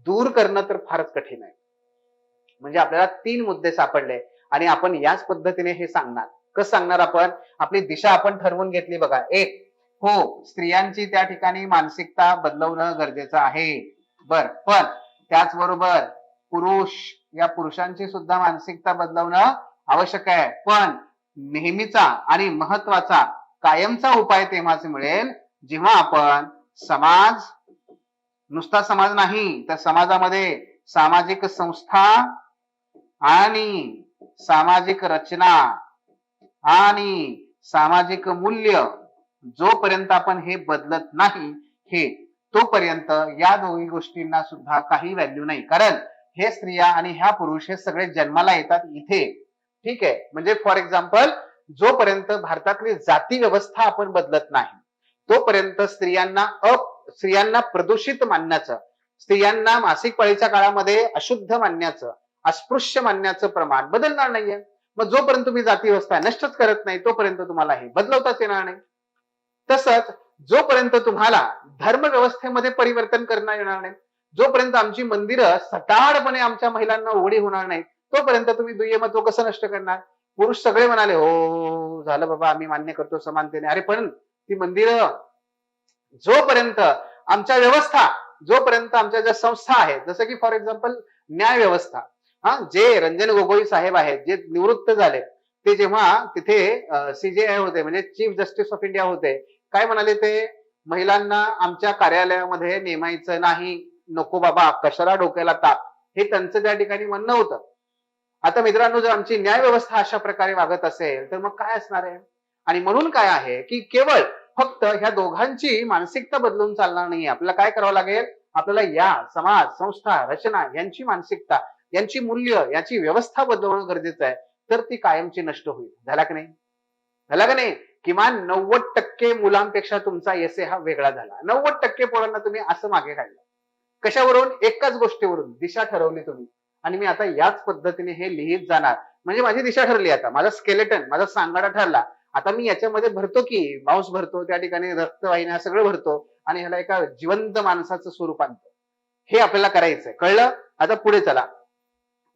दूर करणं तर फारच कठीण आहे. म्हणजे आपल्याला 3 मुद्दे सापडले आणि आपण याच पद्धतीने हे सांगणार. कसं सांगणार आपण, आपली दिशा आपण ठरवून घेतली बघा. एक, हो, स्त्रियांची त्या ठिकाणी मानसिकता बदलवणं गरजेचं आहे. पण त्याचबरोबर या पुरुषांची सुद्धा मानसिकता बदलवणं आवश्यक आहे. पण नेहमीचा आणि महत्वाचा कायमचा उपाय तेव्हाच मिळेल जेव्हा आपण नुसता समाज नाही तर समाजामध्ये सामाजिक संस्था आणि सामाजिक रचना आणि सामाजिक मूल्य जोपर्यंत आपण हे बदलत नाही तोपर्यंत या दोन्ही गोष्टींना सुद्धा काही व्हॅल्यू नाही. कारण हे स्त्रिया आणि ह्या पुरुष हे सगळे जन्माला येतात इथे. ठीक आहे, म्हणजे फॉर एक्झाम्पल जोपर्यंत भारतातली जाती व्यवस्था आपण बदलत नाही तोपर्यंत स्त्रियांना प्रदूषित मानण्याचं, स्त्रियांना मासिक पाळीच्या काळामध्ये अशुद्ध मानण्याचं, अस्पृश्य मानण्याचं प्रमाण बदलणार नाहीये. मग जोपर्यंत तुम्ही जाती व्यवस्था नष्टच करत नाही तोपर्यंत तुम्हाला हे बदलवताच येणार नाही. तसंच जोपर्यंत तुम्हाला धर्म व्यवस्थेमध्ये परिवर्तन करता येणार नाही, जोपर्यंत आमची मंदिरं सटाडपणे आमच्या महिलांना उघडी होणार नाही तोपर्यंत तुम्ही दुय्यमत्व कसं नष्ट करणार. पुरुष सगळे म्हणाले हो झालं बाबा, आम्ही मान्य करतो समानतेने. अरे पण ती मंदिरं, जोपर्यंत आमच्या व्यवस्था, जोपर्यंत आमच्या ज्या संस्था आहेत, जसं की फॉर एक्झाम्पल न्याय व्यवस्था, जे रंजन गोगोई साहेब आहेत, जे निवृत्त झाले, ते जेव्हा तिथे सीजेआय होते म्हणजे चीफ जस्टिस ऑफ इंडिया होते, काय म्हणाले ते, महिलांना आमच्या कार्यालयामध्ये नेमायचं नाही, नको बाबा, कशाला डोक्याला ताप, हे त्यांचं त्या ठिकाणी म्हणणं होतं. आता मित्रांनो, जर आमची न्याय व्यवस्था अशा प्रकारे वागत असेल तर मग काय असणार आहे. आणि म्हणून काय आहे की केवळ फक्त ह्या दोघांची मानसिकता बदलून चालणार नाही. आपल्याला काय करावं लागेल, आपल्याला या समाज, संस्था, रचना यांची मानसिकता, यांची मूल्य, याची व्यवस्था बदलवणं गरजेचं आहे. तर ती कायमची नष्ट होईल. झाला की नाही. किमान 90% मुलांपेक्षा तुमचा एसे हा वेगळा झाला. 90% पोरांना तुम्ही असं मागे काढलं. कशावरून, एकाच गोष्टीवरून, दिशा ठरवली तुम्ही. आणि मी आता याच पद्धतीने हे लिहित जाणार. म्हणजे माझी दिशा ठरली, आता माझा स्केलेटन, माझा सांगाडा ठरला. आता मी याच्यामध्ये भरतो की मांस भरतो, त्या ठिकाणी रक्तवाहिन्या सगळं भरतो आणि ह्याला एका जिवंत माणसाचं स्वरूप आणतो. हे आपल्याला करायचंय. कळलं. आता पुढे चला.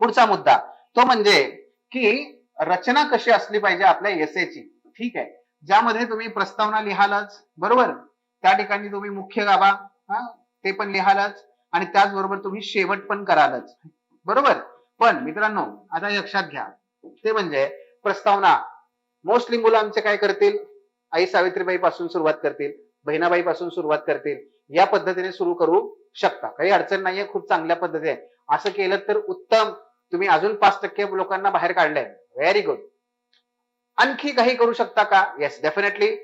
पुढचा मुद्दा तो म्हणजे की रचना कशी असली पाहिजे आपल्या एसेची. ठीक आहे, ज्यामध्ये तुम्ही प्रस्तावना लिहालच, बरोबर, त्या ठिकाणी तुम्ही मुख्य गाभा ते पण लिहालच आणि त्याचबरोबर तुम्ही शेवट पण करालच, बरोबर. पण मित्रांनो आता लक्षात घ्या, ते म्हणजे प्रस्तावना मोस्टली मुलं आमचे काय करतील, आई सावित्रीबाई पासून सुरुवात करतील, बहिणाबाई पासून सुरुवात करतील, या पद्धतीने सुरू करू शकता, काही अडचण नाहीये, खूप चांगल्या पद्धतीने असं केलं तर उत्तम. तुम्ही अजून 5% लोकांना बाहेर काढलंय, व्हेरी गुड. आणखी काही करू शकता का? Yes, definitely.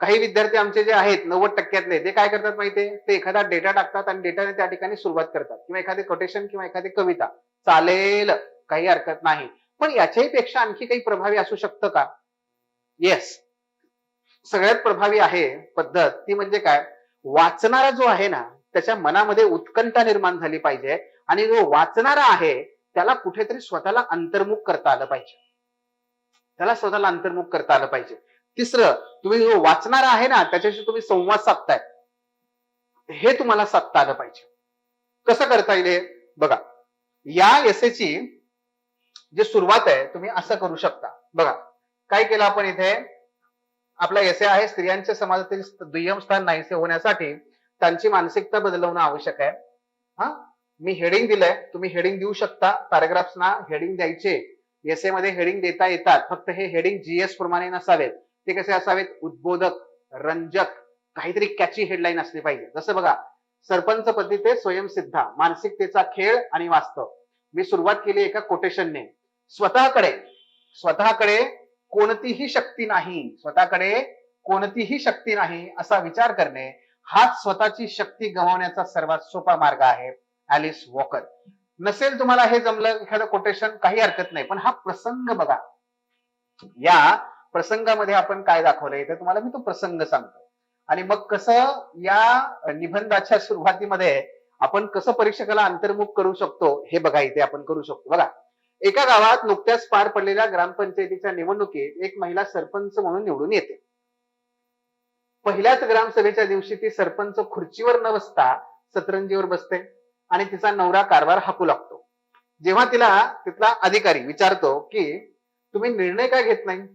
काही विद्यार्थी आमचे जे आहेत 90% ते काय करतात माहितीये, ते एखादा डेटा टाकतात आणि डेटाने त्या ठिकाणी सुरुवात करतात किंवा एखादी कोटेशन किंवा एखादी कविता. चालेल, काही हरकत नाही. पण याच्याही पेक्षा आणखी काही प्रभावी असू शकतं का? येस. सगळ्यात प्रभावी आहे पद्धत ती म्हणजे काय, वाचणारा जो आहे ना त्याच्या मनामध्ये उत्कंठा निर्माण झाली पाहिजे आणि जो वाचणारा आहे त्याला कुठेतरी स्वतःला अंतर्मुख करता आलं पाहिजे. त्याला स्वतःला अंतर्मुख करता आलं पाहिजे. तिसरं, तुम्ही जो वाचणारा आहे ना त्याच्याशी तुम्ही संवाद साधताय, हे तुम्हाला साधता आलं पाहिजे. कसं करता येईल हे? बघा, या एसेची जी सुरुवात आहे तुम्ही असं करू शकता. बघा, काय केलं आपण इथे, आपला एसे आहे स्त्रियांच्या समाजातील दुय्यम स्थान नाहीसे होण्यासाठी त्यांची मानसिकता बदलवणं आवश्यक आहे. हा, मी हेडिंग दिलंय, तुम्ही हेडिंग देऊ शकता. पॅराग्राफ्सना हेडिंग द्यायचे, एसे मध्ये हेडिंग देता येतात. फक्त हे हेडिंग जीएस प्रमाणे नसावेत. ते कसे असावेत, उद्बोधक, रंजक, काहीतरी कॅची हेडलाईन असली पाहिजे. जसं बघा, सरपंच पद्धती स्वयंसिद्धा, मानसिकतेचा खेळ आणि वास्तव. मी सुरुवात केली एका कोटेशनने. स्वतःकडे स्वतःकडे कोणतीही शक्ती नाही, स्वतःकडे कोणतीही शक्ती नाही असा विचार करणे हाच स्वतःची शक्ती गमावण्याचा सर्वात सोपा मार्ग आहे. Alice walker. नसेल तुम्हाला हे जमलं एखादं कोटेशन, काही हरकत नाही, पण हा प्रसंग बघा. या प्रसंगामध्ये आपण काय दाखवलंय तर तुम्हाला मी तो प्रसंग सांगतो आणि मग कसं या निबंधाच्या सुरुवातीमध्ये आपण कसं परीक्षकाला अंतर्मुख करू शकतो हे बघा, इथे आपण करू शकतो. बघा, एका गावात नुकत्याच पार पडलेल्या ग्रामपंचायतीच्या निवडणुकीत एक महिला सरपंच म्हणून निवडून येते. पहिल्याच ग्रामसभेच्या दिवशी ती सरपंच खुर्चीवर न बसता सतरंजीवर बसते आणि तिचा नवरा कारभार हाकू लागतो. जेव्हा तिला तिथला अधिकारी विचारतो की तुम्ही निर्णय का घेत नाही,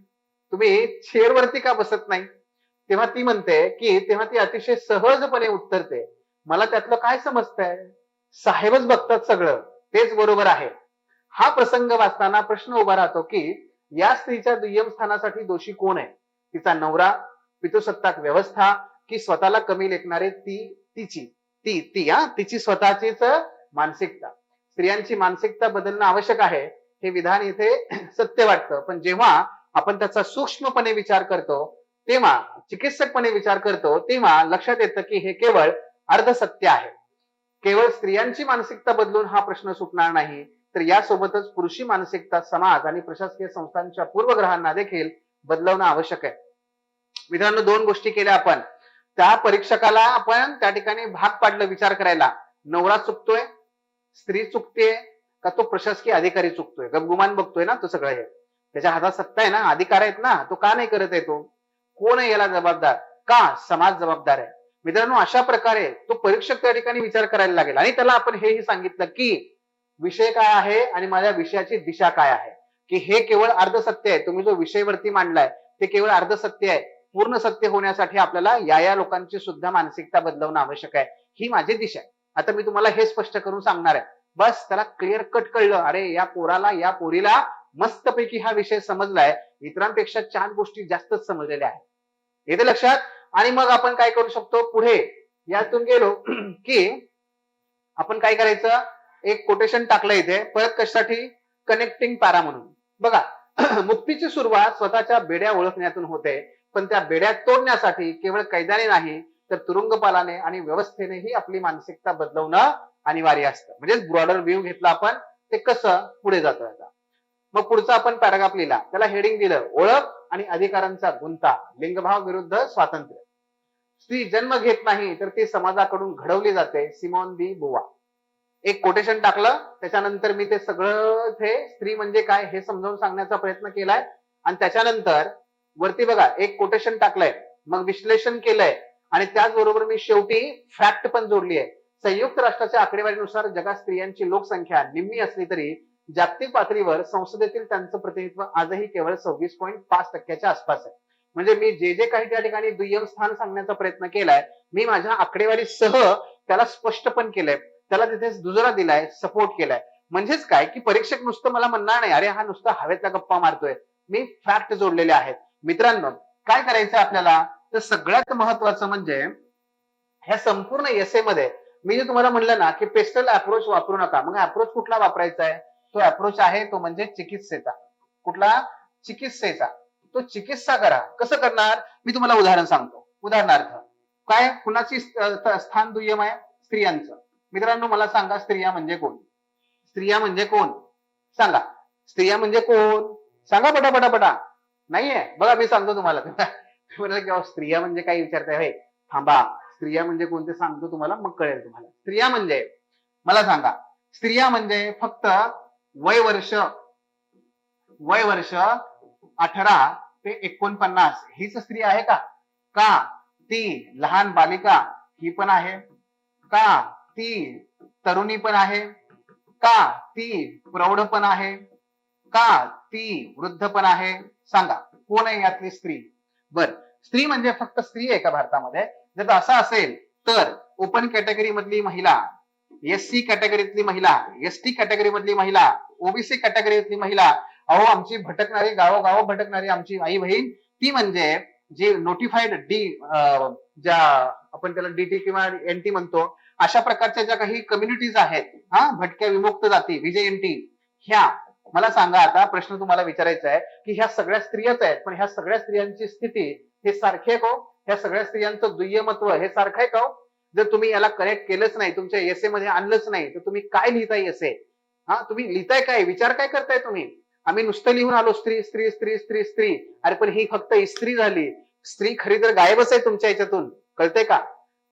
तुम्ही चेअरवरती का बसत नाही, तेव्हा ती म्हणते की तेव्हा ती अतिशय सहजपणे उत्तरते, मला त्यातलं काय समजतंय, साहेबच बघतात सगळं, तेच बरोबर आहे. हा प्रसंग वाचताना प्रश्न उभा राहतो की या स्त्रीच्या दुय्यम स्थानासाठी दोषी कोण आहे, तिचा नवरा, पितृसत्ताक व्यवस्था, की स्वतःला कमी लेखणारे तिची स्वतःचीच मानसिकता. स्त्रियांची मानसिकता बदलणं आवश्यक आहे हे विधान इथे सत्य वाटतं, पण जेव्हा आपण त्याचा सूक्ष्मपणे विचार करतो, तेव्हा चिकित्सकपणे विचार करतो, तेव्हा लक्षात येतं की हे केवळ अर्धसत्य आहे. केवळ स्त्रियांची मानसिकता बदलून हा प्रश्न सुटणार नाही, तर यासोबतच पुरुषी मानसिकता समाज आणि प्रशासकीय संस्थांच्या पूर्वग्रहांना देखील बदलवणं आवश्यक आहे. मित्रांनो, दोन गोष्टी केल्या आपण. त्या परीक्षकाला आपण त्या ठिकाणी भाग पाडलं विचार करायला, नवरा चुकतोय, स्त्री चुकते का तो प्रशासकीय अधिकारी चुकतोय, गपगुमान बघतोय ना तो सगळं. हे त्याच्या हातात सत्ता आहे ना, अधिकार आहेत ना, तो का नाही करत आहे, तो कोण आहे याला जबाबदार, का समाज जबाबदार आहे. मित्रांनो, अशा प्रकारे तो परीक्षक त्या ठिकाणी विचार करायला लागेल आणि त्याला आपण हेही सांगितलं की विषय काय आहे आणि माझ्या विषयाची दिशा काय आहे, की हे केवळ अर्धसत्य आहे, तुम्ही जो विषयवरती मांडलाय ते केवळ अर्धसत्य आहे. पूर्ण सत्य होण्यासाठी आपल्याला या लोकांची सुद्धा मानसिकता बदलवणं आवश्यक आहे, ही माझी दिशा आहे. आता मी तुम्हाला हे स्पष्ट करून सांगणार आहे. बस त्याला क्लिअर कट कळलं, अरे या पोराला या पोरीला मस्तपैकी हा विषय समजलाय, इतरांपेक्षा 4 गोष्टी जास्तच समजलेल्या आहेत, येते लक्षात. आणि मग आपण काय करू शकतो पुढे, यातून गेलो की आपण काय करायचं, एक कोटेशन टाकलं इथे परत, कशासाठी, कनेक्टिंग पॅरा म्हणून. बघा, मुक्तीची सुरुवात स्वतःच्या बेड्या ओळखण्यातून होते, पण त्या बेड्या तोडण्यासाठी केवळ कैद्याने नाही तर तुरुंगपालाने आणि व्यवस्थेनेही आपली मानसिकता बदलवणं अनिवार्य असतं. म्हणजे ब्रॉडर व्ह्यू घेतला आपण, ते कसं पुढे जातोय आता. मग पुढचा आपण पॅराग्राफ लिहिला, त्याला हेडिंग दिलं, ओळख आणि अधिकारांचा गुंता, लिंगभाव विरुद्ध स्वातंत्र्य. स्त्री जन्म घेत नाही तर ती समाजाकडून घडवली जाते, सिमोन दी बुवा. एक कोटेशन टाकलं, त्याच्यानंतर मी ते सगळं स्त्री म्हणजे काय हे समजावून सांगण्याचा प्रयत्न केलाय आणि त्याच्यानंतर वरती बघा एक कोटेशन टाकलंय, मग विश्लेषण केलंय आणि त्याचबरोबर मी शेवटी फॅक्ट पण जोडली आहे. संयुक्त राष्ट्राच्या आकडेवारीनुसार जगात स्त्रियांची लोकसंख्या निम्मी असली तरी जागतिक पातळीवर संसदेतील त्यांचं प्रतिनिधित्व आजही केवळ 26.5% आसपास आहे. म्हणजे मी जे जे काही त्या ठिकाणी दुय्यम स्थान सांगण्याचा प्रयत्न केलाय, मी माझ्या आकडेवारीसह त्याला स्पष्ट पण केलंय, त्याला तिथे दुजोरा दिलाय, सपोर्ट केलाय. म्हणजेच काय की परीक्षक नुसतं मला म्हणणार नाही, अरे हा नुसतं हवेतला गप्पा मारतोय, मी फॅक्ट जोडलेले आहेत. मित्रांनो, काय करायचं आपल्याला, तर सगळ्यात महत्वाचं म्हणजे ह्या संपूर्ण एसे मध्ये मी जे तुम्हाला म्हणलं ना की पेस्टल अप्रोच वापरू नका. मग अप्रोच कुठला वापरायचा आहे, तो अप्रोच आहे तो म्हणजे चिकित्सेचा. कुठला, चिकित्सेचा. तो चिकित्सा करा. कसं करणार? मी तुम्हाला उदाहरण सांगतो. उदाहरणार्थ काय कुणाची स्थान दुय्यम आहे? स्त्रियांचं. मित्रांनो मला सांगा स्त्रिया म्हणजे कोण? स्त्रिया म्हणजे कोण? सांगा. स्त्रिया म्हणजे कोण? सांगा पटापटा. नाहीये बघा मी सांगतो तुम्हाला. किंवा स्त्रिया म्हणजे काय विचारताय? हे थांबा. स्त्रिया म्हणजे कोणते सांगतो तुम्हाला, मग कळेल तुम्हाला. स्त्रिया म्हणजे मला सांगा. स्त्रिया म्हणजे फक्त वय वर्ष 18 ते 49 हीच स्त्री आहे का? का ती लहान बालिका ही पण आहे? का ती तरुणी पण आहे? का ती प्रौढ पण आहे? का ती वृद्ध पण आहे? सांगा कोण आहे यातली स्त्री? बर, स्त्री म्हणजे फक्त स्त्री आहे का भारतामध्ये? जर असं असेल तर ओपन कॅटेगरी मधली महिला, एससी कॅटेगरीतली महिला, एसटी कॅटेगरी मधली महिला, ओबीसी कॅटेगरीतली महिला, अहो आमची भटकणारी गावोगाव भटकणारी आमची आई बहीण, ती म्हणजे जी नोटिफाईड डी ज्या आपण त्याला डीटी किंवा एनटी म्हणतो, अशा प्रकारच्या ज्या काही कम्युनिटीज आहेत, भटक्या विमुक्त जाती व्हीजेएनटी, ह्या मला सांगा आता प्रश्न तुम्हाला विचारायचा आहे की ह्या सगळ्या स्त्रियाच आहेत, पण ह्या सगळ्या स्त्रियांची स्थिती हे सारखे आहे का? ह्या सगळ्या स्त्रियांचं दुय्यमत्व हे सारखं आहे का? जर तुम्ही याला करेक्ट केलंच नाही, तुमच्या एसे मध्ये आणलंच नाही, तर तुम्ही काय लिहिताय एसे? तुम्ही लिहिताय काय? विचार काय करताय तुम्ही? आम्ही नुसतं लिहून आलो स्त्री स्त्री स्त्री स्त्री स्त्री. अरे पण ही फक्त स्त्री झाली. स्त्री खरी तर गायबच आहे तुमच्या याच्यातून, कळतंय का?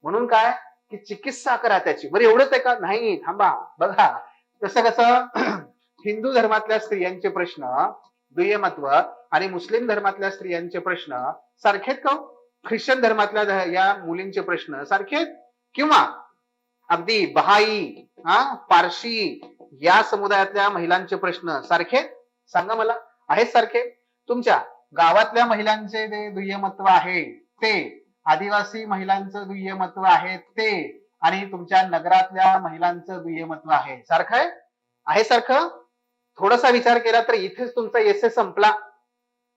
म्हणून काय की चिकित्सा करा त्याची. बरं एवढंच आहे का? नाही, थांबा. बघा कसं कसं हिंदू धर्मातल्या स्त्रियांचे प्रश्न दुय्यमत्व आणि मुस्लिम धर्मातल्या स्त्रियांचे प्रश्न सारखेत का? ख्रिश्चन धर्मातल्या या मुलींचे प्रश्न सारखेत? किंवा अगदी बहाई, पारशी या समुदायातल्या महिलांचे प्रश्न सारखे? सांगा मला, आहेत सारखे? तुमच्या गावातल्या महिलांचे जे दुय्यमत्व आहे ते, आदिवासी महिलांचं दुय्यमत्व आहे ते, आणि तुमच्या नगरातल्या महिलांचं दुय्यमत्व आहे सारखं आहे? आहे सारखं? थोडासा विचार केला तर इथेच तुमचा एसे संपला.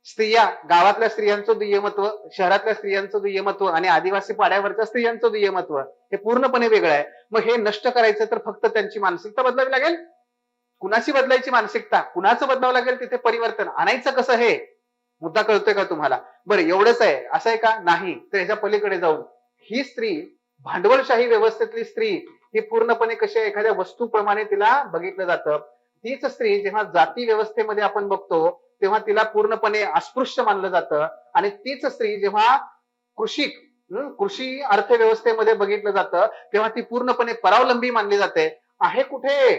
स्त्रिया, गावातल्या स्त्रियांचं दुय्यमत्व, शहरातल्या स्त्रियांचं दुय्यमत्व आणि आदिवासी पाड्यावरच्या स्त्रियांचं दुय्यमत्व हे पूर्णपणे वेगळं आहे. मग हे नष्ट करायचं तर फक्त त्यांची मानसिकता बदलावी लागेल. कुणाची बदलायची मानसिकता? कुणाचं बदलावं लागेल तिथे परिवर्तन आणायचं कसं? हे मुद्दा कळतोय का तुम्हाला? बरं एवढंच आहे असं आहे का? नाही. तर ह्याच्या पलीकडे जाऊन ही स्त्री, भांडवलशाही व्यवस्थेतली स्त्री ही पूर्णपणे कशी एखाद्या वस्तूप्रमाणे तिला बघितलं जातं. तीच स्त्री जेव्हा जाती व्यवस्थेमध्ये आपण बघतो तेव्हा तिला पूर्णपणे अस्पृश्य मानलं जातं, आणि तीच स्त्री जेव्हा कृषी अर्थव्यवस्थेमध्ये बघितलं जातं तेव्हा ती पूर्णपणे परावलंबी मानली जाते. आहे कुठे?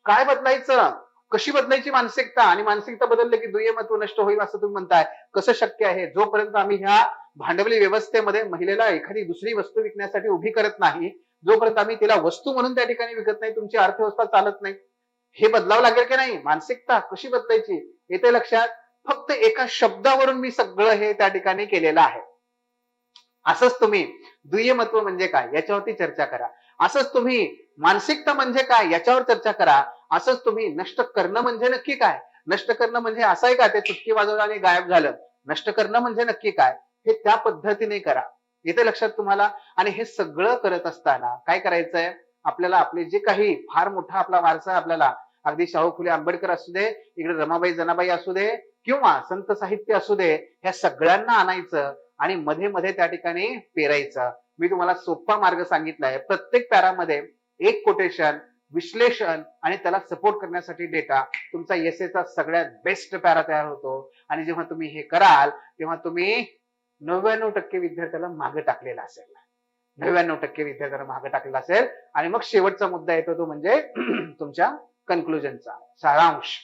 काय बदलायचं? कशी बदलायची मानसिकता? आणि मानसिकता बदलले की दुय्यमत्व नष्ट होईल असं तुम्ही म्हणताय. कसं शक्य आहे? जोपर्यंत आम्ही ह्या भांडवली व्यवस्थेमध्ये महिलेला एखादी दुसरी वस्तू विकण्यासाठी उभी करत नाही, जोपर्यंत आम्ही तिला वस्तू म्हणून त्या ठिकाणी विकत नाही, तुमची अर्थव्यवस्था चालत नाही. हे बदलावं लागेल की नाही? मानसिकता कशी बदलायची येते लक्षात? फक्त एका शब्दावरून मी सगळं हे त्या ठिकाणी केलेलं आहे. असंच तुम्ही दुय्यमत्व म्हणजे काय याच्यावरती चर्चा करा. असंच तुम्ही मानसिकता म्हणजे काय याच्यावर चर्चा करा. असंच तुम्ही नष्ट करणं म्हणजे नक्की काय? नष्ट करणं म्हणजे असं आहे का ते चुटकी वाजवलं आणि गायब झालं? नष्ट करणं म्हणजे नक्की काय हे त्या पद्धतीने करा. येते लक्षात तुम्हाला? आणि हे सगळं करत असताना काय करायचंय? आपल्याला आपले जे काही फार मोठा आपला वारसा आपल्याला, अगदी शाहू फुले आंबेडकर असू दे, इकडे रमाबाई जनाबाई असू दे, किंवा संत साहित्य असू दे, ह्या सगळ्यांना आणायचं आणि मध्ये मध्ये त्या ठिकाणी पेरायचं. मी तुम्हाला सोपा मार्ग सांगितलाय. प्रत्येक पॅरामध्ये एक कोटेशन, विश्लेषण आणि त्याला सपोर्ट करण्यासाठी डेटा, तुमचा एसेचा सगळ्यात बेस्ट पॅरा तयार होतो. आणि जेव्हा तुम्ही हे कराल तेव्हा तुम्ही 99% विद्यार्थ्याला मागे टाकलेला असेल. 99% विद्यार्थ्याला मागे टाकलेला असेल. आणि मग शेवटचा मुद्दा येतो तो म्हणजे तुमच्या कन्क्लुजनचा सारांश,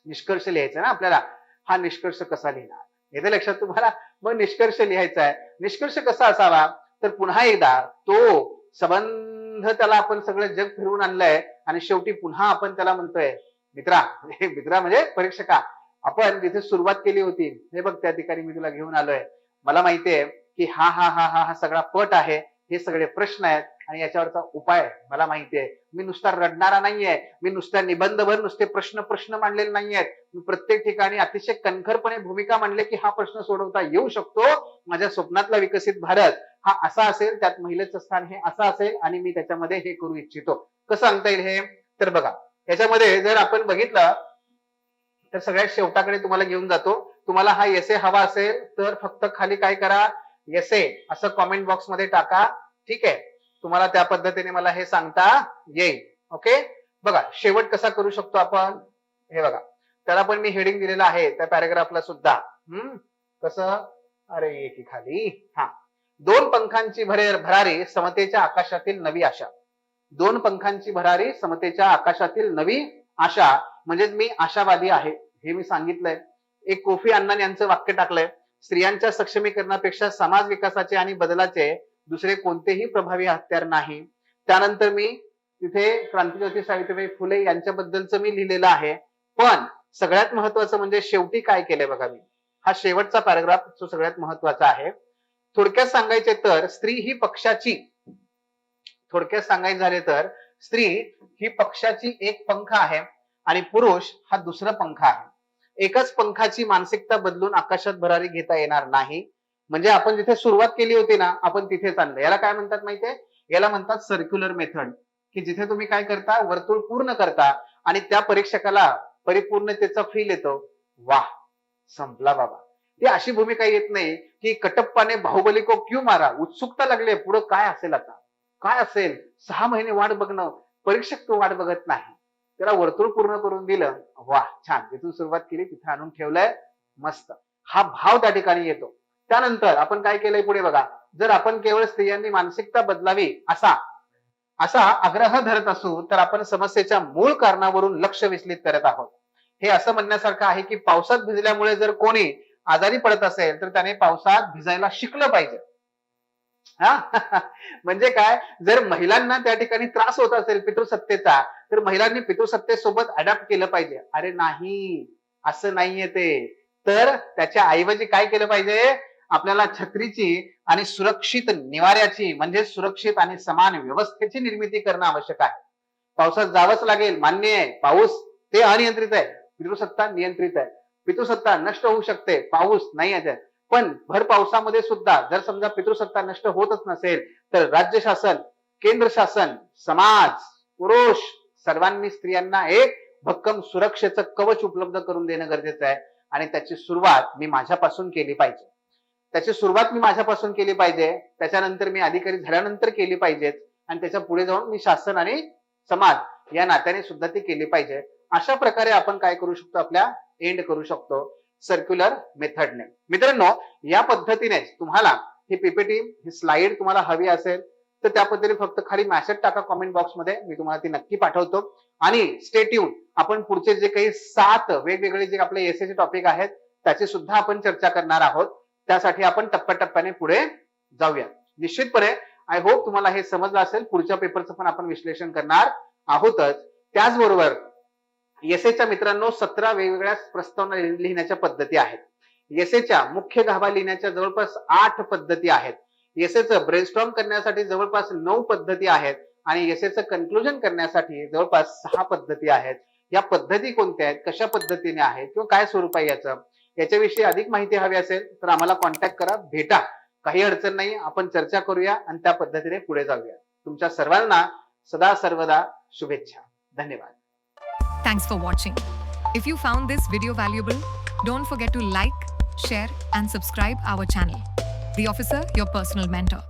निष्कर्ष लिहायचा ना आपल्याला. हा निष्कर्ष कसा लिहिणार येते लक्षात तुम्हाला? मग निष्कर्ष लिहायचा आहे. निष्कर्ष कसा असावा? तर पुन्हा एकदा तो संबंध, त्याला आपण सगळं जग फिरवून आणलंय आणि शेवटी पुन्हा आपण त्याला म्हणतोय मित्रा. मित्रा म्हणजे परीक्षका, आपण जिथे सुरुवात केली होती हे बघ त्या ठिकाणी मी तुला घेऊन आलोय. मला माहितीये की हा हा हा हा हा सगळा पट आहे, हे सगळे प्रश्न आहेत आणि याच्यावरचा उपाय मला माहितीये. मी नुसता रडणारा नाहीये, मी नुसत्या निबंधभर नुसते प्रश्न प्रश्न मांडलेले नाहीयेत. मी प्रत्येक ठिकाणी अतिशय कणखरपणे भूमिका मांडले की हा प्रश्न सोडवता येऊ शकतो. माझ्या स्वप्नातला विकसित भारत हा असा असेल, त्यात महिलेचं स्थान हे असं असेल आणि मी त्याच्यामध्ये हे करू इच्छितो. कसं सांगता येईल हे? तर बघा याच्यामध्ये जर आपण बघितलं तर सगळ्यात शेवटाकडे तुम्हाला घेऊन जातो. तुम्हाला हा एसे हवा असेल तर फक्त खाली काय करा, एसे असं कॉमेंट बॉक्स मध्ये टाका. ठीक आहे, तुम्हाला त्या पद्धतीने मला हे सांगता येईल. ओके, बघा शेवट कसा करू शकतो आपण, हे बघा त्याला पण मी हेडिंग दिलेलं आहे त्या पॅराग्राफला सुद्धा. कसं, अरे ये की खाली, हा, दोन पंखांची भरारी समतेच्या आकाशातील नवी आशा. दोन पंखांची भरारी समतेच्या आकाशातील नवी आशा म्हणजे मी आशावादी आहे हे मी सांगितलंय. एक कोफी अन्नान यांचं वाक्य टाकलंय, स्त्रियांच्या सक्षमीकरणापेक्षा समाज विकासाचे आणि बदलाचे दुसरे कोणतेही प्रभावी हत्यार नाही. त्यानंतर मी तिथे क्रांतीज्योती सावित्रीबाई फुले यांच्याबद्दलचं मी लिहिलेलं आहे. पण सगळ्यात महत्वाचं म्हणजे शेवटी काय केलंय बघा मी, हा शेवटचा पॅराग्राफ जो सगळ्यात महत्वाचा आहे. थोडक्यात सांगायचे तर स्त्री ही पक्षाची, थोडक्यात सांगायचं झाले तर स्त्री ही पक्षाची एक पंख आहे आणि पुरुष हा दुसरा पंख आहे. एकच पंखाची मानसिकता बदलून आकाशात भरारी घेता येणार नाही. म्हणजे आपण जिथे सुरुवात केली होती ना, आपण तिथेच आणलं. याला काय म्हणतात माहितीये, याला म्हणतात सर्क्युलर मेथड, की जिथे तुम्ही काय करता, वर्तुळ पूर्ण करता आणि त्या परीक्षकाला परिपूर्णतेचा फील येतो. वाह, संपला बाबा. ती अशी भूमिका येत नाही की कटप्पाने बाहुबली को क्यों मारा, उत्सुकता लागली पुढे काय असेल, आता काय असेल, 6 महिने वाट बघणं, परीक्षक तो वाट बघत नाही, त्याला वर्तुळ पूर्ण करून दिलं. वाह, छान, तिथून सुरुवात केली, तिथे आणून ठेवलंय, मस्त. हा भाव त्या ठिकाणी येतो. त्यानंतर आपण काय केलंय पुढे बघा, जर आपण केवळ स्त्रियांनी मानसिकता बदलावी असा आग्रह धरत असू तर आपण समस्येच्या मूळ कारणावरून लक्ष विचलित करत आहोत. हे असं म्हणण्यासारखं आहे की पावसात भिजल्यामुळे जर कोणी आजारी पडत असेल तर त्याने पावसात भिजायला शिकलं पाहिजे. हा म्हणजे काय, जर महिलांना त्या ठिकाणी त्रास होत असेल पितृसत्तेचा तर महिलांनी पितृसत्तेसोबत अडॅप्ट केलं पाहिजे. अरे नाही, असं नाहीये ते. तर त्याच्या ऐवजी काय केलं पाहिजे, आपल्याला छत्रीची आणि सुरक्षित निवाऱ्याची म्हणजे सुरक्षित आणि समान व्यवस्थेची निर्मिती करणं आवश्यक आहे. पावसात जावंच लागेल, मान्य आहे. पाऊस ते अनियंत्रित आहे, पितृसत्ता नियंत्रित आहे. पितृसत्ता नष्ट होऊ शकते, पाऊस नाही आहे. पण भर पावसामध्ये सुद्धा जर समजा पितृसत्ता नष्ट होतच नसेल तर राज्य शासन, केंद्र शासन, समाज, पुरुष सर्वांनी स्त्रियांना एक भक्कम सुरक्षेचं कवच उपलब्ध करून देणं गरजेचं आहे. आणि त्याची सुरुवात मी माझ्यापासून केली पाहिजे. त्याच्यानंतर मी अधिकारी झाल्यानंतर केली पाहिजे आणि त्याच्या पुढे जाऊन मी शासन आणि समाज या नात्याने सुद्धा ती केली पाहिजे. अशा प्रकारे आपण काय करू शकतो, आपल्या एंड करू शकतो सर्क्युलर मेथडने. मित्रांनो, या पद्धतीने तुम्हाला ही पीपीटी, ही स्लाइड तुम्हाला हवी असेल तर त्या पद्धतीने फक्त खाली मेसेज टाका कॉमेंट बॉक्स मध्ये, मी तुम्हाला ती नक्की पाठवतो. आणि स्टे ट्यून, आपण पुढचे जे काही 7 वेगवेगळे जे आपले एसेचे टॉपिक आहेत त्याची सुद्धा आपण चर्चा करणार आहोत. त्यासाठी आपण टप्प्याटप्प्याने पुढे जाऊया. निश्चितपणे आय होप तुम्हाला हे समजलं असेल. पुढच्या पेपरचं पण आपण विश्लेषण करणार आहोतच. त्याचबरोबर एसेच्या मित्रांनो 17 वेगवेगळ्या प्रस्तावना लिहिण्याच्या पद्धती आहेत. एसेच्या मुख्य गाभा लिहिण्याच्या जवळपास 8 पद्धती आहेत. एसेचं ब्रेनस्टॉर्म करण्यासाठी जवळपास 9 पद्धती आहेत आणि एसेचं कन्क्लुजन करण्यासाठी जवळपास 6 पद्धती आहेत. या पद्धती कोणत्या आहेत, कशा पद्धतीने आहेत किंवा काय स्वरूप आहे याच्याविषयी अधिक माहिती हवी असेल तर आम्हाला कॉन्टॅक्ट करा, भेटा, काही अडचण नाही. आपण चर्चा करूया आणि त्या पद्धतीने पुढे जाऊया. तुमच्या सर्वांना सदा सर्वदा शुभेच्छा. धन्यवाद. Thanks for watching. If you found this video valuable, don't forget to like, share and subscribe our channel. The Officer, your personal mentor.